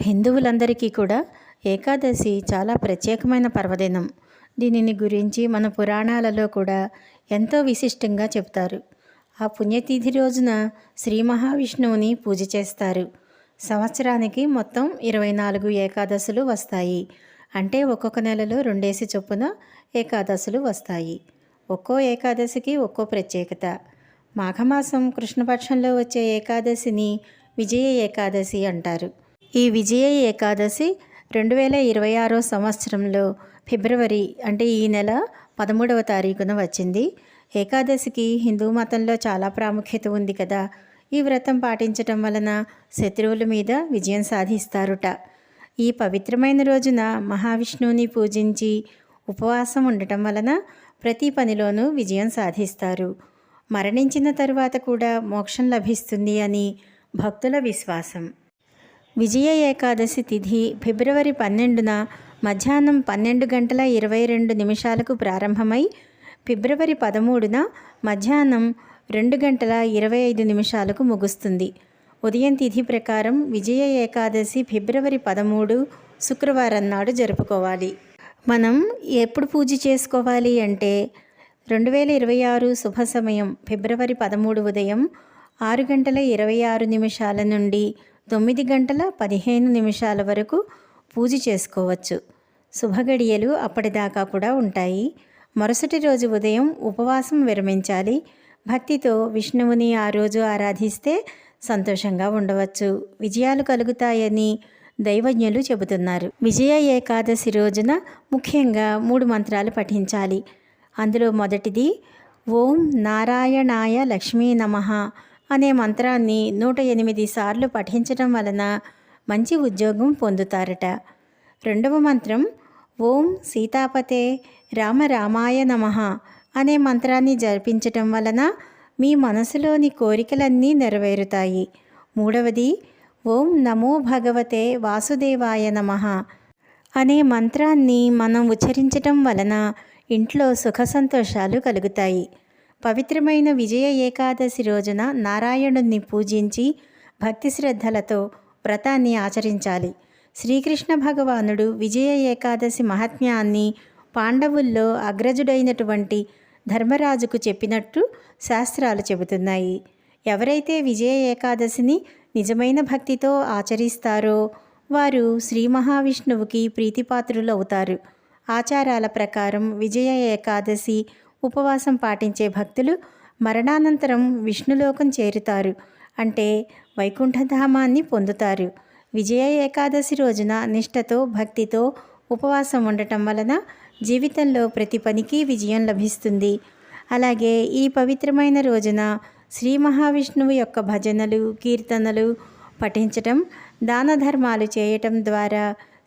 హిందువులందరికీ కూడా ఏకాదశి చాలా ప్రత్యేకమైన పర్వదినం. దీనిని గురించి మన పురాణాలలో కూడా ఎంతో విశిష్టంగా చెప్తారు. ఆ పుణ్యతిథి రోజున శ్రీ మహావిష్ణువుని పూజ చేస్తారు. సంవత్సరానికి మొత్తం 24 ఏకాదశులు వస్తాయి. అంటే ఒక్కొక్క నెలలో 2 చొప్పున ఏకాదశులు వస్తాయి. ఒక్కో ఏకాదశికి ఒక్కో ప్రత్యేకత. మాఘమాసం కృష్ణపక్షంలో వచ్చే ఏకాదశిని విజయ ఏకాదశి అంటారు. ఈ విజయ ఏకాదశి 2026 సంవత్సరంలో ఫిబ్రవరి అంటే ఈ నెల 13వ తారీఖున వచ్చింది. ఏకాదశికి హిందూ మతంలో చాలా ప్రాముఖ్యత ఉంది కదా. ఈ వ్రతం పాటించటం వలన శత్రువుల మీద విజయం సాధిస్తారుట. ఈ పవిత్రమైన రోజున మహావిష్ణువుని పూజించి ఉపవాసం ఉండటం వలన ప్రతి పనిలోనూ విజయం సాధిస్తారు. మరణించిన తరువాత కూడా మోక్షం లభిస్తుంది అని భక్తుల విశ్వాసం. విజయ ఏకాదశి తిథి ఫిబ్రవరి 12న మధ్యాహ్నం 12:22 ప్రారంభమై ఫిబ్రవరి 13న మధ్యాహ్నం 2:25 ముగుస్తుంది. ఉదయం తిథి ప్రకారం విజయ ఏకాదశి ఫిబ్రవరి 13 శుక్రవారం నాడు జరుపుకోవాలి. మనం ఎప్పుడు పూజ చేసుకోవాలి అంటే 2026 శుభ సమయం ఫిబ్రవరి 13 ఉదయం 6:26 నుండి 9:15 వరకు పూజ చేసుకోవచ్చు. శుభగడియలు అప్పటిదాకా కూడా ఉంటాయి. మరుసటి రోజు ఉదయం ఉపవాసం విరమించాలి. భక్తితో విష్ణువుని ఆ రోజు ఆరాధిస్తే సంతోషంగా ఉండవచ్చు, విజయాలు కలుగుతాయని దైవజ్ఞులు చెబుతున్నారు. విజయ ఏకాదశి రోజున ముఖ్యంగా 3 మంత్రాలు పఠించాలి. అందులో మొదటిది ఓం నారాయణాయ లక్ష్మీ నమః అనే మంత్రాన్ని 108 సార్లు పఠించడం వలన మంచి ఉద్యోగం పొందుతారట. రెండవ మంత్రం ఓం సీతాపతే రామాయ నమః అనే మంత్రాన్ని జపించటం వలన మీ మనసులోని కోరికలన్నీ నెరవేరుతాయి. మూడవది ఓం నమో భగవతే వాసుదేవాయ నమః అనే మంత్రాన్ని మనం ఉచ్చరించటం వలన ఇంట్లో సుఖ సంతోషాలు కలుగుతాయి. పవిత్రమైన విజయ ఏకాదశి రోజున నారాయణుణ్ణి పూజించి భక్తి శ్రద్ధలతో వ్రతాన్ని ఆచరించాలి. శ్రీకృష్ణ భగవానుడు విజయ ఏకాదశి మహాత్మ్యాన్ని పాండవుల్లో అగ్రజుడైనటువంటి ధర్మరాజుకు చెప్పినట్టు శాస్త్రాలు చెబుతున్నాయి. ఎవరైతే విజయ ఏకాదశిని నిజమైన భక్తితో ఆచరిస్తారో వారు శ్రీ మహావిష్ణువుకి ప్రీతిపాత్రులవుతారు. ఆచారాల ప్రకారం విజయ ఏకాదశి ఉపవాసం పాటించే భక్తులు మరణానంతరం విష్ణులోకం చేరుతారు, అంటే వైకుంఠధామాన్ని పొందుతారు. విజయ ఏకాదశి రోజున నిష్ఠతో భక్తితో ఉపవాసం ఉండటం వలన జీవితంలో ప్రతి పనికి విజయం లభిస్తుంది. అలాగే ఈ పవిత్రమైన రోజున శ్రీ మహావిష్ణువు యొక్క భజనలు కీర్తనలు పఠించటం, దాన ధర్మాలు చేయటం ద్వారా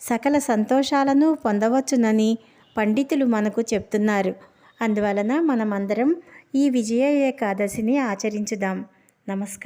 సకల సంతోషాలను పొందవచ్చునని పండితులు మనకు చెప్తున్నారు. అందువలన మనమందరం ఈ విజయ ఏకాదశిని ఆచరించుదాం. నమస్కారం.